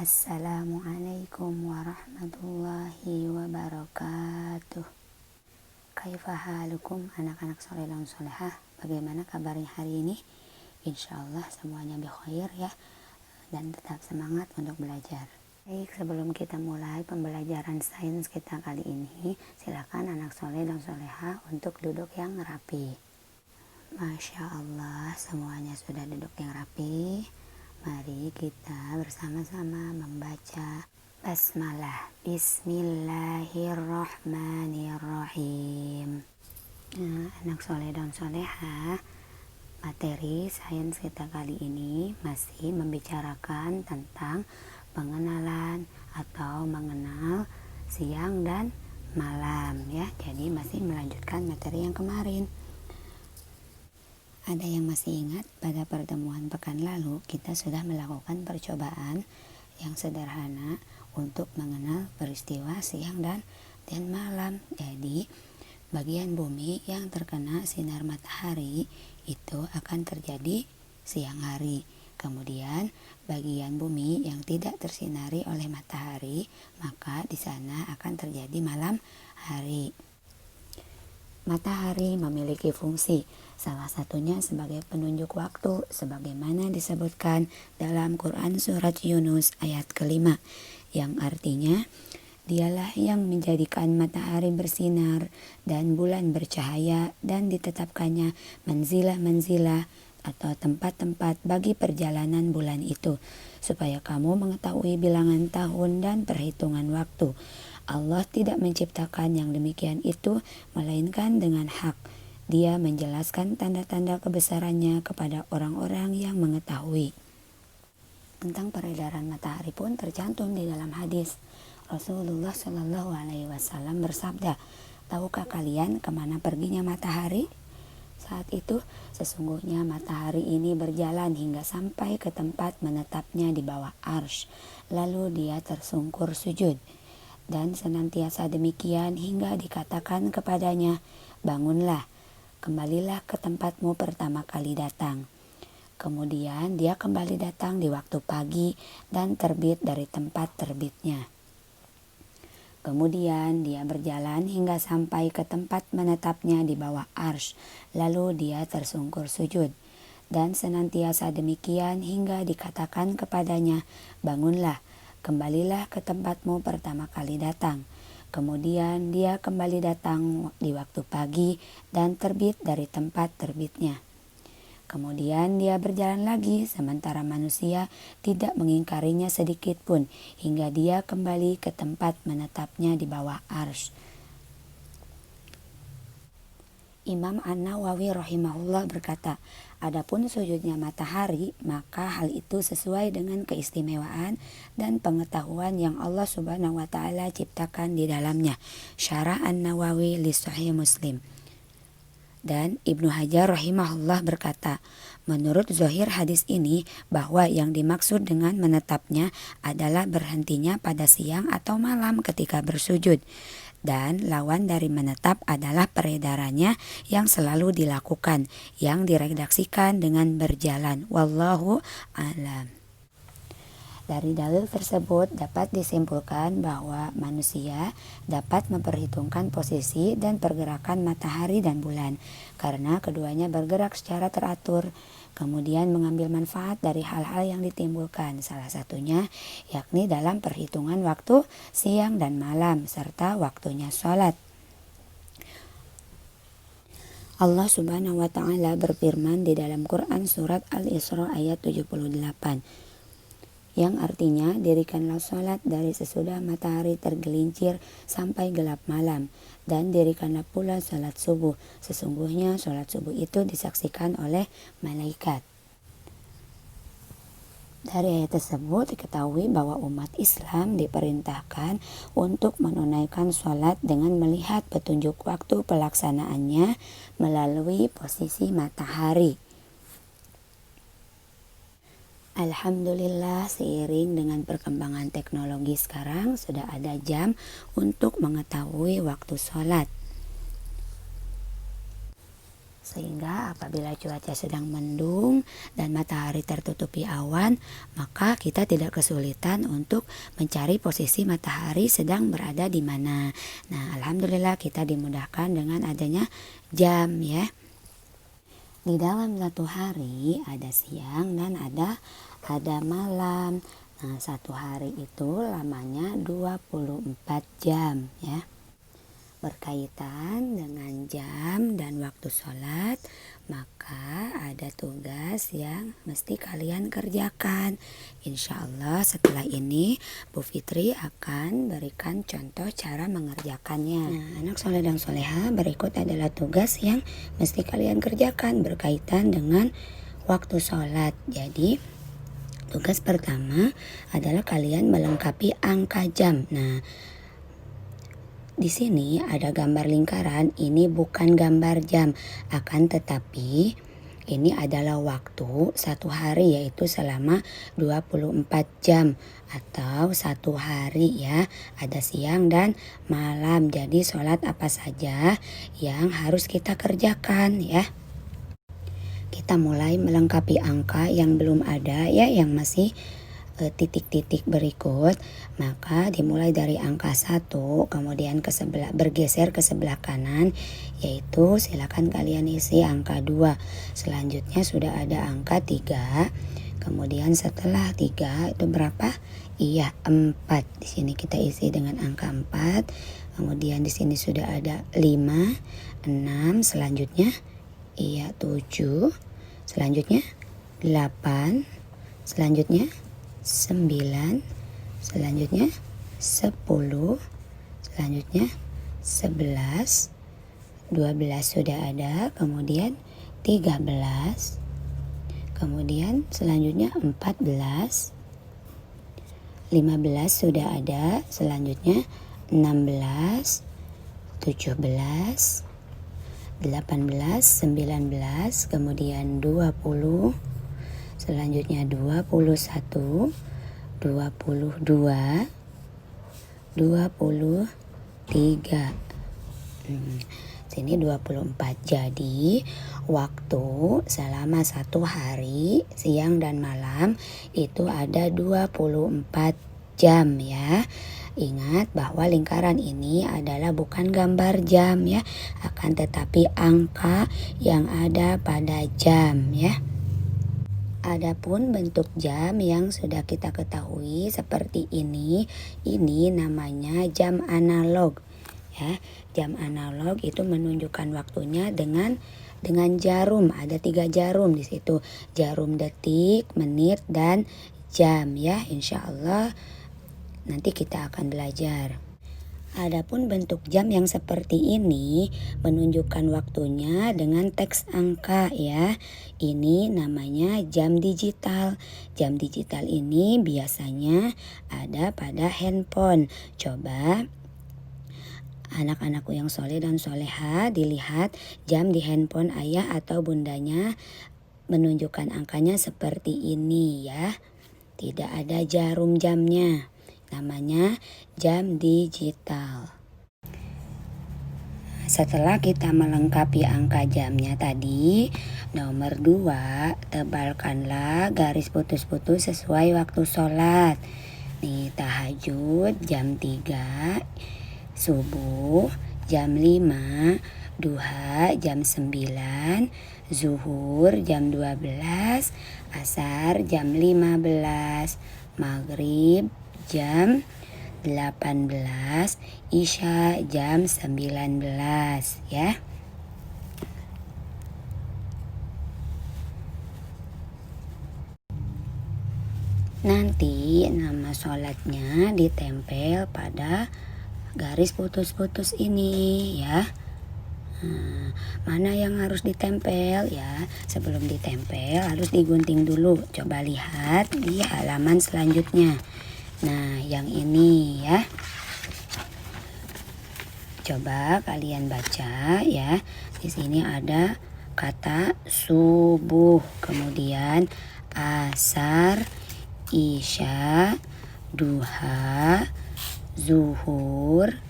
Assalamualaikum warahmatullahi wabarakatuh. Kaifa halukum anak-anak soleh dan solehah? Bagaimana kabarnya hari ini? Insyaallah semuanya bikhair ya, dan tetap semangat untuk belajar. Baik, sebelum kita mulai pembelajaran sains kita kali ini, silakan anak soleh dan solehah untuk duduk yang rapi. Masya Allah, semuanya sudah duduk yang rapi. Mari kita bersama-sama membaca basmalah. Bismillahirrahmanirrahim. Nah, anak soleh dan soleha, materi sains kita kali ini masih membicarakan tentang pengenalan atau mengenal siang dan malam ya. Jadi masih melanjutkan materi yang kemarin. Ada yang masih ingat pada pertemuan pekan lalu kita sudah melakukan percobaan yang sederhana untuk mengenal peristiwa siang dan malam. Jadi bagian bumi yang terkena sinar matahari itu akan terjadi siang hari. Kemudian bagian bumi yang tidak tersinari oleh matahari, maka di sana akan terjadi malam hari. Matahari memiliki fungsi, salah satunya sebagai penunjuk waktu, sebagaimana disebutkan dalam Quran Surat Yunus ayat ke-5, yang artinya, dialah yang menjadikan matahari bersinar dan bulan bercahaya dan ditetapkannya manzilah-manzilah atau tempat-tempat bagi perjalanan bulan itu, supaya kamu mengetahui bilangan tahun dan perhitungan waktu. Allah tidak menciptakan yang demikian itu melainkan dengan hak. Dia menjelaskan tanda-tanda kebesarannya kepada orang-orang yang mengetahui. Tentang peredaran matahari pun tercantum di dalam hadis. Rasulullah Shallallahu Alaihi Wasallam bersabda, "Tahukah kalian kemana perginya matahari? Saat itu sesungguhnya matahari ini berjalan hingga sampai ke tempat menetapnya di bawah arsy. Lalu dia tersungkur sujud. Dan senantiasa demikian hingga dikatakan kepadanya, bangunlah, kembalilah ke tempatmu pertama kali datang. Kemudian dia kembali datang di waktu pagi dan terbit dari tempat terbitnya. Kemudian dia berjalan hingga sampai ke tempat menetapnya di bawah arsy. Lalu dia tersungkur sujud. Dan senantiasa demikian hingga dikatakan kepadanya, bangunlah, kembalilah ke tempatmu pertama kali datang. Kemudian dia kembali datang di waktu pagi dan terbit dari tempat terbitnya. Kemudian dia berjalan lagi sementara manusia tidak mengingkarinya sedikit pun hingga dia kembali ke tempat menetapnya di bawah arsy. Imam An-Nawawi rahimahullah berkata, adapun sujudnya matahari, maka hal itu sesuai dengan keistimewaan dan pengetahuan yang Allah Subhanahu wa taala ciptakan di dalamnya. Syarah An-Nawawi li Sahih Muslim. Dan Ibnu Hajar rahimahullah berkata, menurut zahir hadis ini bahwa yang dimaksud dengan menetapnya adalah berhentinya pada siang atau malam ketika bersujud. Dan lawan dari menetap adalah peredarannya yang selalu dilakukan, yang diredaksikan dengan berjalan. Wallahu a'lam. Dari dalil tersebut dapat disimpulkan bahwa manusia dapat memperhitungkan posisi dan pergerakan matahari dan bulan, karena keduanya bergerak secara teratur, kemudian mengambil manfaat dari hal-hal yang ditimbulkan, salah satunya yakni dalam perhitungan waktu siang dan malam, serta waktunya sholat. Allah Subhanahu wa ta'ala berfirman di dalam Quran Surat Al-Isra ayat 78, yang artinya, dirikanlah sholat dari sesudah matahari tergelincir sampai gelap malam, dan dirikanlah pula sholat subuh. Sesungguhnya sholat subuh itu disaksikan oleh malaikat. Dari ayat tersebut diketahui bahwa umat Islam diperintahkan untuk menunaikan sholat dengan melihat petunjuk waktu pelaksanaannya melalui posisi matahari. Alhamdulillah, seiring dengan perkembangan teknologi sekarang sudah ada jam untuk mengetahui waktu sholat. Sehingga apabila cuaca sedang mendung dan matahari tertutupi awan, maka kita tidak kesulitan untuk mencari posisi matahari sedang berada di mana. Nah, alhamdulillah kita dimudahkan dengan adanya jam ya. Di dalam satu hari ada siang dan ada malam. Nah, satu hari itu lamanya 24 jam ya. Berkaitan dengan jam dan waktu sholat, maka ada tugas yang mesti kalian kerjakan. Insya Allah setelah ini Bu Fitri akan berikan contoh cara mengerjakannya. Nah, anak soleh dan soleha, berikut adalah tugas yang mesti kalian kerjakan berkaitan dengan waktu sholat. Jadi tugas pertama adalah kalian melengkapi angka jam. Nah, di sini ada gambar lingkaran, ini bukan gambar jam, akan tetapi ini adalah waktu satu hari, yaitu selama 24 jam atau satu hari ya. Ada siang dan malam, jadi sholat apa saja yang harus kita kerjakan ya. Kita mulai melengkapi angka yang belum ada ya, yang masih titik-titik berikut. Maka dimulai dari angka 1, kemudian bergeser ke sebelah kanan, yaitu silakan kalian isi angka 2. Selanjutnya sudah ada angka 3. Kemudian setelah 3 itu berapa? Iya, 4. Di sini kita isi dengan angka 4. Kemudian di sini sudah ada 5, 6, selanjutnya iya 7, selanjutnya 8, selanjutnya 9, selanjutnya 10, selanjutnya 11, 12 sudah ada, kemudian 13, kemudian selanjutnya 14, 15 sudah ada, selanjutnya 16, 17, 18, 19, kemudian 20, selanjutnya 21, 22, 23. Sini 24. Jadi waktu selama satu hari siang dan malam itu ada 24 jam ya. Ingat bahwa lingkaran ini adalah bukan gambar jam ya, akan tetapi angka yang ada pada jam ya. Adapun bentuk jam yang sudah kita ketahui seperti ini namanya jam analog ya. Jam analog itu menunjukkan waktunya dengan jarum. Ada 3 jarum di situ, jarum detik, menit, dan jam ya. Insya Allah nanti kita akan belajar. Adapun bentuk jam yang seperti ini menunjukkan waktunya dengan teks angka ya. Ini namanya jam digital. Jam digital ini biasanya ada pada handphone. Coba anak-anakku yang soleh dan soleha, dilihat jam di handphone ayah atau bundanya menunjukkan angkanya seperti ini ya. Tidak ada jarum jamnya. Namanya jam digital. Setelah kita melengkapi angka jamnya tadi, nomor 2, tebalkanlah garis putus-putus sesuai waktu sholat. Nih, tahajud jam 3, subuh jam 5, duha jam 9, zuhur jam 12, asar jam 15, maghrib jam 18, isya jam 19 ya. Nanti nama sholatnya ditempel pada garis putus-putus ini ya. Mana yang harus ditempel ya? Sebelum ditempel harus digunting dulu. Coba lihat di halaman selanjutnya. Nah, yang ini ya. Coba kalian baca ya. Di sini ada kata subuh, kemudian asar, isya, duha, zuhur,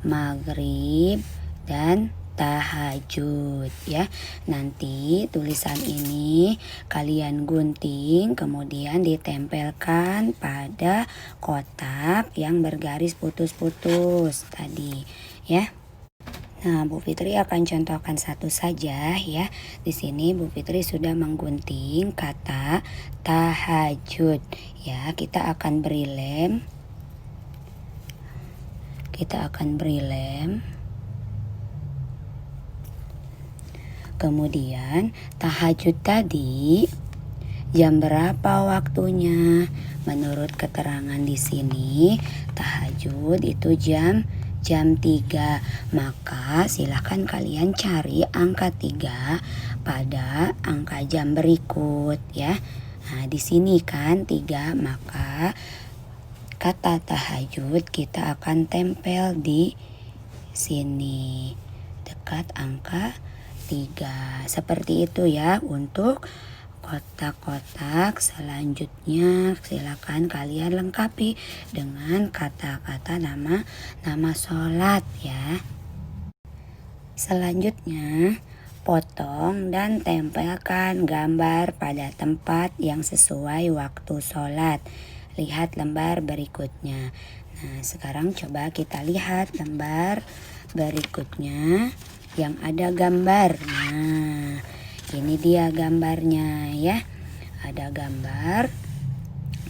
maghrib, dan tahajud ya. Nanti tulisan ini kalian gunting kemudian ditempelkan pada kotak yang bergaris putus-putus tadi ya. Nah, Bu Fitri akan contohkan satu saja ya. Di sini Bu Fitri sudah menggunting kata tahajud ya. Kita akan beri lem. Kemudian tahajud tadi jam berapa waktunya? Menurut keterangan di sini tahajud itu jam 3. Maka silahkan kalian cari angka 3 pada angka jam berikut ya. Nah, di sini kan 3, maka kata tahajud kita akan tempel di sini dekat angka 3. Seperti itu ya untuk kotak-kotak selanjutnya. Silakan kalian lengkapi dengan kata-kata nama sholat ya. Selanjutnya potong dan tempelkan gambar pada tempat yang sesuai waktu sholat. Lihat lembar berikutnya. Nah, sekarang coba kita lihat lembar berikutnya yang ada gambar. Nah, ini dia gambarnya ya. Ada gambar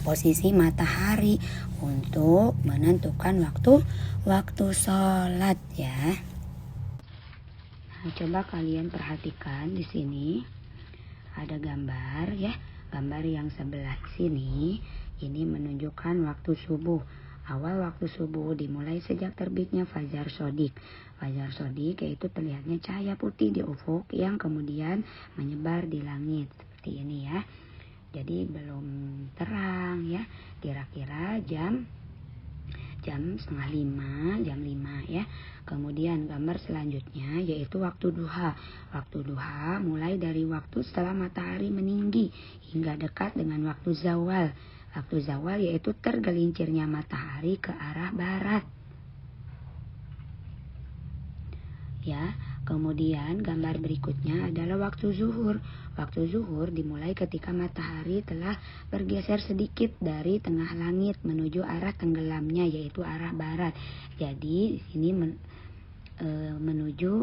posisi matahari untuk menentukan waktu sholat ya. Nah, coba kalian perhatikan di sini ada gambar ya. Gambar yang sebelah sini ini menunjukkan waktu subuh. Awal waktu subuh dimulai sejak terbitnya fajar shodiq. Fajar shodiq yaitu terlihatnya cahaya putih di ufuk yang kemudian menyebar di langit. Seperti ini ya. Jadi belum terang ya. Kira-kira jam 4:30, jam 5 ya. Kemudian gambar selanjutnya yaitu waktu duha. Waktu duha mulai dari waktu setelah matahari meninggi hingga dekat dengan waktu zawal. Waktu zawal yaitu tergelincirnya matahari ke arah barat. Ya, kemudian gambar berikutnya adalah waktu zuhur. Waktu zuhur dimulai ketika matahari telah bergeser sedikit dari tengah langit menuju arah tenggelamnya yaitu arah barat. Jadi di sini menuju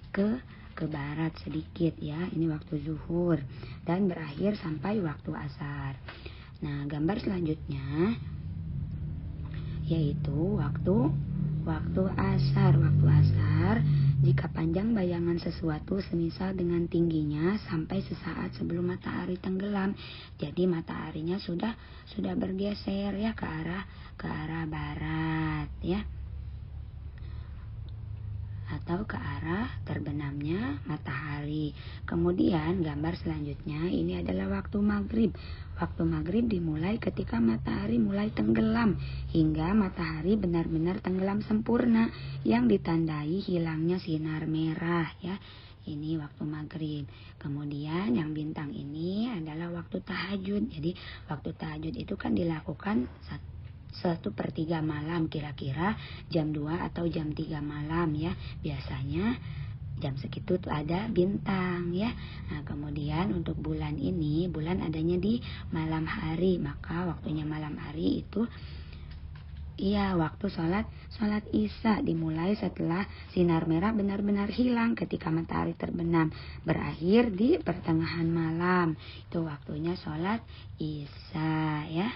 ke barat sedikit ya. Ini waktu zuhur dan berakhir sampai waktu asar. Nah, gambar selanjutnya yaitu waktu asar. Waktu asar jika panjang bayangan sesuatu semisal dengan tingginya sampai sesaat sebelum matahari tenggelam. Jadi mataharinya sudah bergeser ya ke arah barat ya. Atau ke arah terbenamnya matahari. Kemudian gambar selanjutnya ini adalah waktu maghrib. Waktu maghrib dimulai ketika matahari mulai tenggelam hingga matahari benar-benar tenggelam sempurna yang ditandai hilangnya sinar merah ya. Ini waktu maghrib. Kemudian yang bintang ini adalah waktu tahajud. Jadi waktu tahajud itu kan dilakukan 1/3 malam, kira-kira jam 2 atau jam 3 malam ya. Biasanya jam segitu tuh ada bintang ya. Nah, kemudian untuk bulan ini, bulan adanya di malam hari. Maka waktunya malam hari itu waktu sholat isya dimulai setelah sinar merah benar-benar hilang ketika matahari terbenam. Berakhir di pertengahan malam. Itu waktunya sholat isya ya.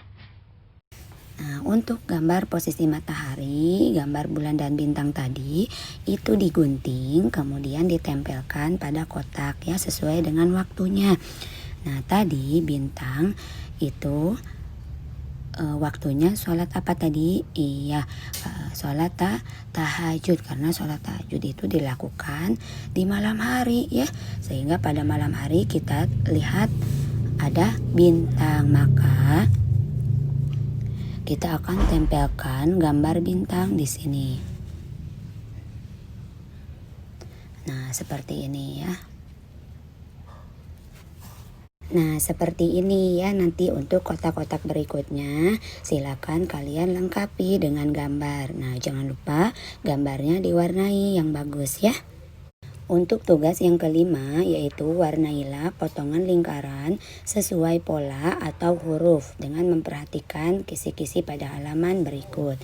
Nah, untuk gambar posisi matahari, gambar bulan dan bintang tadi itu digunting kemudian ditempelkan pada kotak ya sesuai dengan waktunya. Nah, tadi bintang itu waktunya sholat apa tadi? Iya, sholat tahajud, karena sholat tahajud itu dilakukan di malam hari ya. Sehingga pada malam hari kita lihat ada bintang, maka kita akan tempelkan gambar bintang di sini. Nah, seperti ini ya. Nah, seperti ini ya. Nanti untuk kotak-kotak berikutnya silakan kalian lengkapi dengan gambar. Nah, jangan lupa gambarnya diwarnai yang bagus ya. Untuk tugas yang kelima yaitu warnailah potongan lingkaran sesuai pola atau huruf dengan memperhatikan kisi-kisi pada halaman berikut.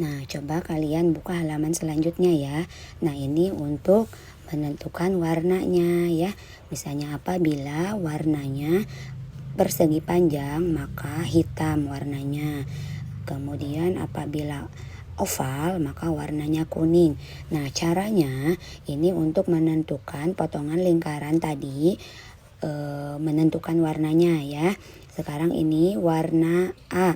Nah, coba kalian buka halaman selanjutnya ya. Nah, ini untuk menentukan warnanya ya. Misalnya apabila warnanya persegi panjang maka hitam warnanya. Kemudian apabila oval maka warnanya kuning. Nah, caranya ini untuk menentukan potongan lingkaran tadi, menentukan warnanya ya. Sekarang ini warna A.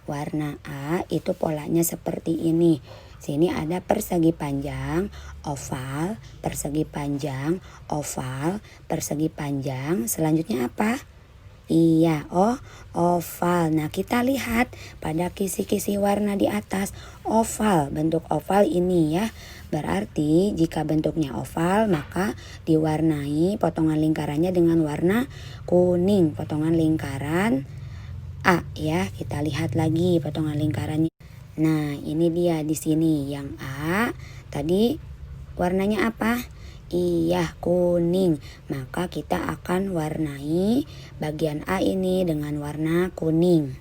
Warna A itu polanya seperti ini. Sini ada persegi panjang, oval, persegi panjang, oval, persegi panjang. Selanjutnya apa? Iya, oval. Nah, kita lihat pada kisi-kisi warna di atas, oval, bentuk oval ini ya. Berarti jika bentuknya oval, maka diwarnai potongan lingkarannya dengan warna kuning, potongan lingkaran A ya. Kita lihat lagi potongan lingkarannya. Nah, ini dia di sini yang A. Tadi warnanya apa? Iya, kuning. Maka kita akan warnai bagian A ini dengan warna kuning.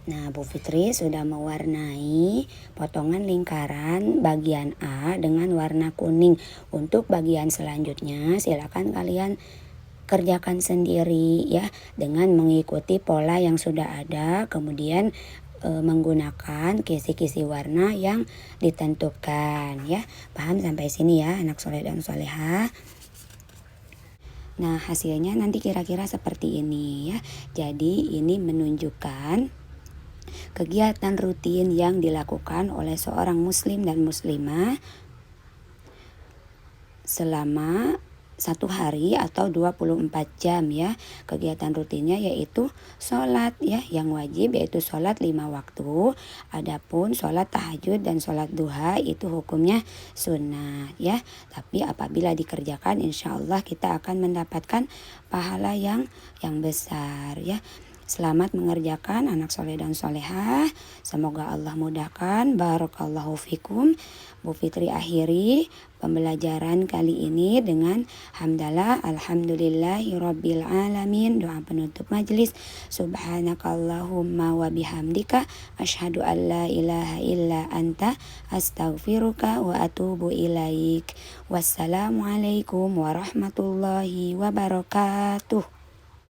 Nah, Bu Fitri sudah mewarnai potongan lingkaran bagian A dengan warna kuning. Untuk bagian selanjutnya silakan kalian kerjakan sendiri ya dengan mengikuti pola yang sudah ada, kemudian menggunakan kisi-kisi warna yang ditentukan ya. Paham sampai sini ya anak soleh dan solehah? Nah, hasilnya nanti kira-kira seperti ini ya. Jadi ini menunjukkan kegiatan rutin yang dilakukan oleh seorang muslim dan muslimah selama 1 hari atau 24 jam ya. Kegiatan rutinnya yaitu sholat ya, yang wajib yaitu sholat 5 waktu. Adapun sholat tahajud dan sholat duha itu hukumnya sunnah ya. Tapi apabila dikerjakan insya Allah kita akan mendapatkan pahala yang besar ya. Selamat mengerjakan anak soleh dan solehah. Semoga Allah mudahkan. Barakallahu fikum. Bu Fitri akhiri pembelajaran kali ini dengan hamdalah alhamdulillahi rabbil alamin. Doa penutup majelis. Subhanakallahumma wa bihamdika asyhadu an la ilaha illa anta astaghfiruka wa atubu ilaik. Wassalamualaikum warahmatullahi wabarakatuh.